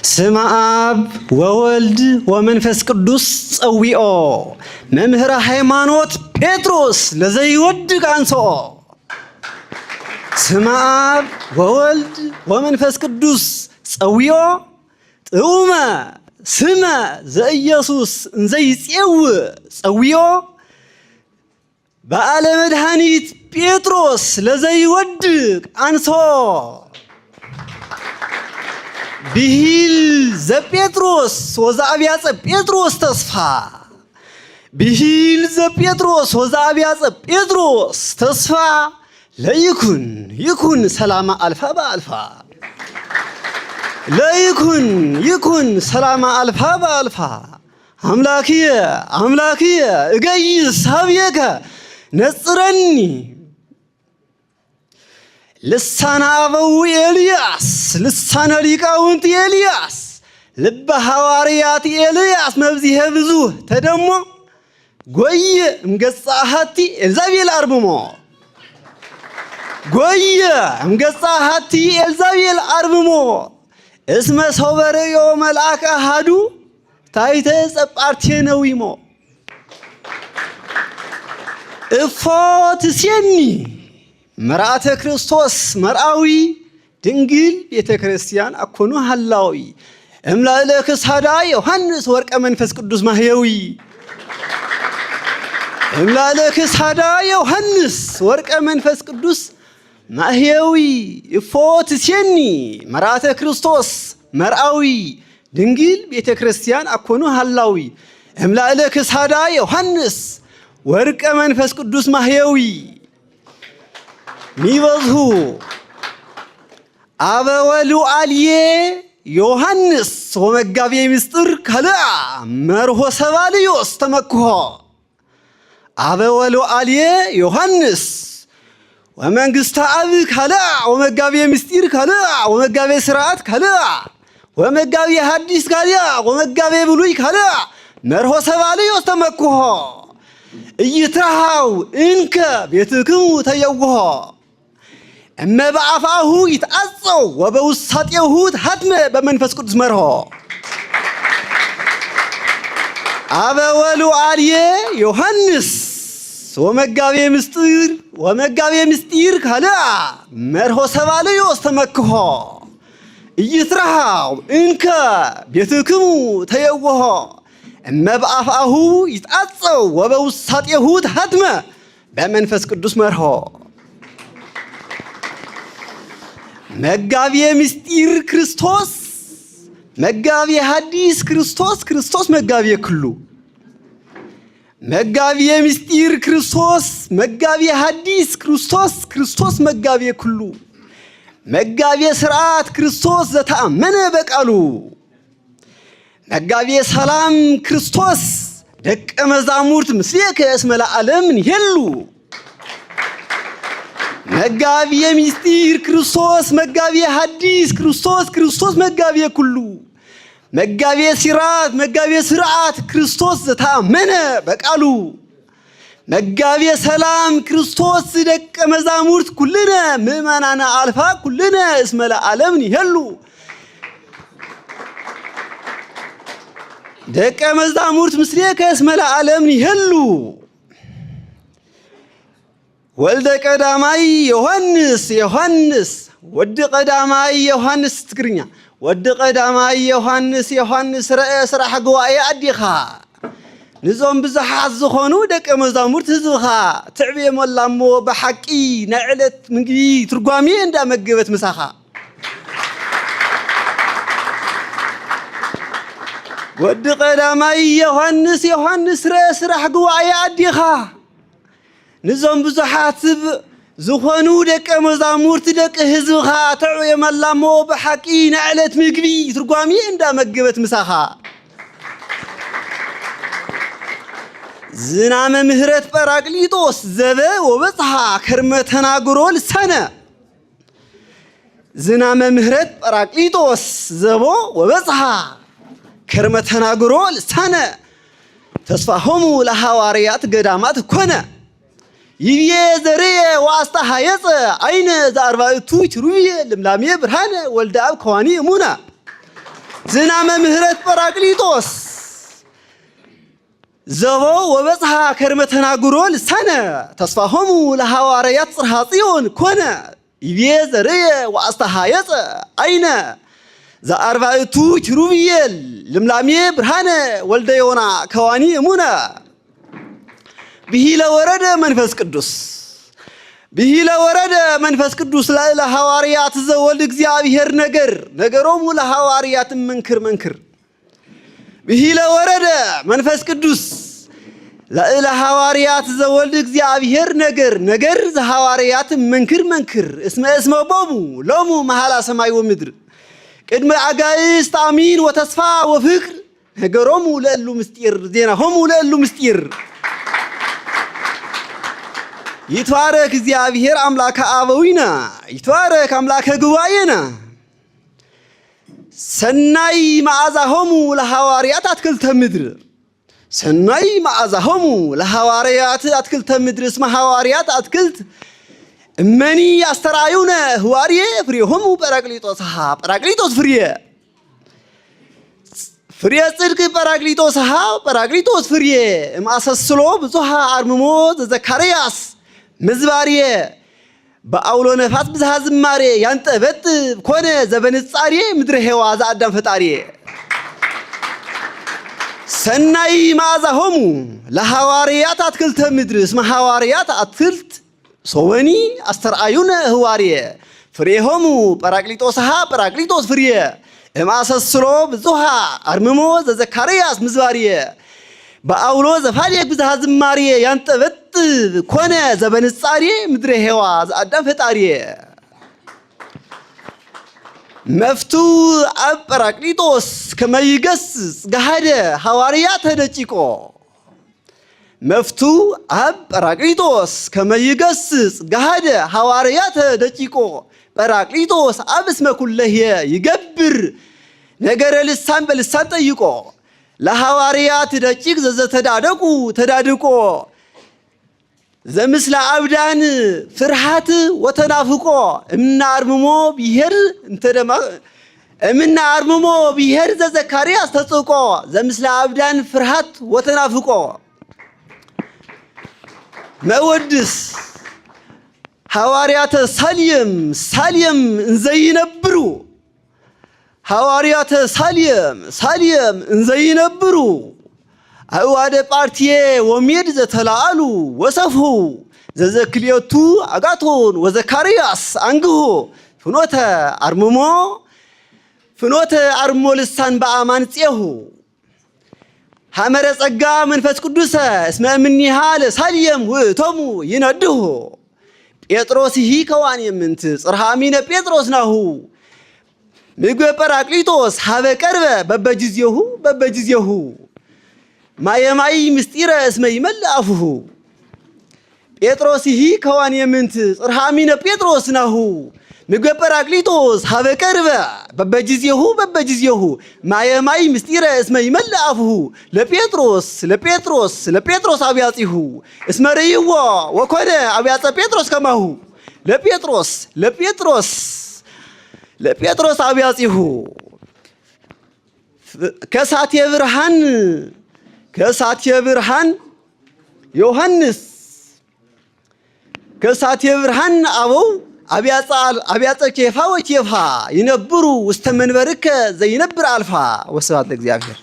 ስመ አብ ወወልድ ወመንፈስ ቅዱስ ጸዊኦ መምህረ ሃይማኖት ጴጥሮስ ለዘይወድቅ አንሥኦ። ስመ አብ ወወልድ ወመንፈስ ቅዱስ ጸዊኦ ጥዑመ ስመ ዘኢየሱስ እንዘይጼውዕ ጸዊኦ በዓለ መድኃኒት ጴጥሮስ ለዘይወድቅ አንሥኦ። ብሂል ዘጴጥሮስ ወዘአብያጸ ጴጥሮስ ተስፋ ብሂል ዘጴጥሮስ ወዘአብያጸ ጴጥሮስ ተስፋ ለይኩን ሰላማ አልፋ በአልፋ ለይኩን ሰላማ አልፋ በአልፋ አምላክየ እገይስ ሀብየከ ነጽረኒ ልሳነ አበው ኤልያስ ልሳነ ሊቃውንት ኤልያስ ልበ ሐዋርያት ኤልያስ መብዚሄ ብዙ ተደሞ ጎየ እምገጸ አሐቲ ኤልዛቤል አርምሞ ጎየ እምገጸ አሐቲ ኤልዛቤል አርምሞ እስመ ሰውበርዮ መልአከ አሐዱ ታይተ ጸጳርቴ ነዊሞ እፎ ትሴኒ መርዓተ ክርስቶስ መርዓዊ ድንግል ቤተ ክርስቲያን አኮኑ ሐላዊ እምላእለ ክሳዳ ዮሐንስ ወርቀ መንፈስ ቅዱስ ማህየዊ እምላእለ ክሳዳ ዮሐንስ ወርቀ መንፈስ ቅዱስ ማህየዊ እፎ ትሴኒ መርዓተ ክርስቶስ መርዓዊ ድንግል ቤተ ክርስቲያን አኮኑ ሐላዊ እምላእለ ክሳዳ ዮሐንስ ወርቀ መንፈስ ቅዱስ ማህየዊ ሚበዝሁ አበወሉዓልየ ዮሐንስ ወመጋቤ ምስጢር ካልአ መርሆ ሰባልዮስ ተመክሖ አበወሉዓልየ ዮሐንስ ወመንግሥተ አብ ካልአ ወመጋቤ ምስጢር ካልአ ወመጋቤ ስርዓት ካልአ ወመጋቤ ሐዲስ ካልአ ወመጋቤ ብሉይ ካልአ መርሆ ሰባልዮስ ተመክሖ ኢይትረሃው እንከ ቤትክሙ ተየውሖ እመ በአፍአሁ ይትአጸው ወበውሳጤሁ ተሐትመ በመንፈስ ቅዱስ መርሖ አበወሉዓልየ ዮሐንስ ወመጋቤ ምስጢር ካልአ መርሖ ሰባልዮስ ተመክሖ ኢይትረሃው እንከ ቤትክሙ ተየውሖ እመ በአፍአሁ ይትአጸው ወበውሳጤሁ ተሐትመ በመንፈስ ቅዱስ መርሖ መጋቤ ምስጢር ክርስቶስ መጋቤ ሐዲስ ክርስቶስ መጋቤ ኩሉ መጋቤ ምስጢር ክርስቶስ መጋቤ ሐዲስ ክርስቶስ መጋቤ ኩሉ መጋቤ ስርዓት ክርስቶስ ዘተአመነ በቃሉ መጋቤ ሰላም ክርስቶስ ደቀ መዛሙርት ምስሌከ እስመ ለዓለም ንሄሉ መጋቤ ምስጢር ክርስቶስ መጋቤ ሐዲስ ክርስቶስ መጋቤ ኩሉ መጋቤ ሲራት መጋቤ ስርዓት ክርስቶስ ዘተአመነ በቃሉ መጋቤ ሰላም ክርስቶስ ደቀ መዛሙርት ኩልነ ምእመናነ አልፋ ኩልነ እስመ ለዓለም ንሄሉ ደቀ መዛሙርት ምስሌከ እስመ ለዓለም ንሄሉ ወልደ ቀዳማይ ዮሐንስ ወድ ቀዳማይ ዮሐንስ ትግርኛ ወድ ቀዳማይ ዮሐንስ ረአ ስራሕ ጉባኤ አዲኻ ንዞም ብዙሓት ዝኾኑ ደቀ መዛሙርት ህዝብኻ ትዕብየሞላ እሞ ብሓቂ ናይ ዕለት ምግቢ ትርጓሜ እንዳመገበት ምሳኻ ወድ ቀዳማይ ዮሐንስ ረአ ስራሕ ጉባኤ አዲኻ ንዞም ብዙሓት ዝኾኑ ደቀ መዛሙርት ደቂ ህዝብኻ ትዕብየሞላ እሞ ብሓቂ ናይ ዕለት ምግቢ ትርጓሜ እንዳመገበት ምሳኻ ዝናመ ምህረት ጰራቅሊጦስ ዘበ ወበጽሐ ከርመ ተናግሮ ልሳነ ዝናመ ምህረት ጰራቅሊጦስ ዘቦ ወበጽሐ ከርመ ተናግሮ ልሳነ ተስፋሆሙ ለሐዋርያት ገዳማት ኮነ ይብየ ዘርየ ዋስተሃየፀ አይነ ዘአርባዕቱ ኪሩቤል ልምላሜ ብርሃነ ወልደ አብ ከዋኒ እሙና ዝናመ ምህረት ጰራቅሊጦስ ዘቦ ወበጽሐ ከርመ ተናግሮ ልሳነ ተስፋሆሙ ለሐዋርያት ጽርሐ ጽዮን ኮነ ይቤ ዘርየ ወአስተሃየፀ አይነ ዘአርባዕቱ ኪሩቤል ልምላሜ ብርሃነ ወልደ ዮና ከዋኒ እሙነ ብሂለ ወረደ መንፈስ ቅዱስ ብሂለ ወረደ መንፈስ ቅዱስ ላዕለ ሐዋርያት ዘወልድ እግዚአብሔር ነገሮሙ ለሐዋርያት መንክር ብሂለ ወረደ መንፈስ ቅዱስ ላዕለ ሐዋርያት ዘወልድ እግዚአብሔር ነገር ዘሐዋርያት መንክር እስመ ቦሙ ሎሙ መሐላ ሰማይ ወምድር ቅድመ አጋዕዝት አሚን ወተስፋ ወፍቅር ነገሮሙ ለእሉ ምስጢር ዜናሆሙ ለእሉ ምስጢር ይትባረክ እግዚአብሔር አምላከ አበዊነ ይትባረክ አምላከ ጉባኤነ ሰናይ መዓዛሆሙ ለሐዋርያት አትክልተ ምድር ሰናይ መዓዛሆሙ ለሐዋርያት አትክልተ ምድር እስመ ሐዋርያት አትክልት እመኒ አስተራዩነ ህዋርየ ፍሬሆሙ ጰራቅሊጦስ ፍሬ ጽድቅ ጰራቅሊጦስ ፍሬ እማሰስሎ ብዙሃ አርምሞ ዘዘካርያስ ምዝባርየ በአውሎ ነፋስ ብዝሃ ዝማሬ ያንጠበጥ ኮነ ዘበንጻሬ ምድረ ሄዋ ዘአዳም ፈጣሪ ሰናይ መዓዛሆሙ ለሐዋርያት አትክልተ ምድር እስመ ሐዋርያት አትክልት ሶወኒ አስተርአዩነ ህዋርየ ፍሬሆሙ ጰራቅሊጦስ ፍሬ እማሰስሎ ብዙሃ አርምሞ ዘዘካርያስ ምዝባርየ በአውሎ ዘፋልየክ ብዝሃ ዝማሬ ያንጠበጥ ኮነ ዘበንጻሬ ምድረ ሄዋ ዘአዳም ፈጣሪ መፍቱ አብ ጰራቅሊጦስ ከመይገስጽ ገሃደ ሐዋርያት ደቂቆ መፍቱ አብ ጰራቅሊጦስ ከመይገስጽ ገሃደ ሐዋርያት ደቂቆ ጰራቅሊጦስ አብ እስመ ኩለየ ይገብር ነገረ ልሳን በልሳን ጠይቆ ለሐዋርያት ደቂቅ ተዳድቆ ዘምስለ አብዳን ፍርሃት ወተናፍቆ እምና አርምሞ ብሔር ዘዘካርያስ ተጽቆ ዘምስለ አብዳን ፍርሃት ወተናፍቆ መወድስ ሐዋርያተ ሳልየም እንዘይነብሩ ሐዋርያተ ሳልየም እንዘይነብሩ አዋደ ጳርቲዬ ወሜድ ዘተላአሉ ወሰፉ ዘዘክልየቱ አጋቶን ወዘካርያስ አንግሁ ፍኖተ አርምሞ ልሳን በአማን ጽየሁ ሐመረ ጸጋ መንፈስ ቅዱስ እስመ እምኔሃ ለሳልየም ውእቶሙ ይነድሁ ጴጥሮስ ይሂ ከዋን የምንት ጽርሐ አሚነ ጴጥሮስ ናሁ ምግበ ጰራቅሊጦስ ሀበ ቀርበ በበጊዜሁ ማየማይ ምስጢረ እስመ ይመልእ አፉሁ ጴጥሮስ ይሂ ከዋን የምንት ጽርሐ አሚነ ጴጥሮስ ናሁ ምግበ ጰራቅሊጦስ ሀበ ቀርበ በበጊዜሁ ማየማይ ምስጢረ እስመ ይመልእ አፉሁ ለጴጥሮስ አብያጺሁ እስመ ርእይዎ ወኮነ አብያጸ ጴጥሮስ ከማሁ ለጴጥሮስ አብያጺሁ ከሳቴ ብርሃን ዮሐንስ ከሳቴ ብርሃን አበው አብያጸ ኬፋ ወኬፋ ይነብሩ ውስተ መንበርከ ዘይነብር አልፋ ወስብሐት ለእግዚአብሔር።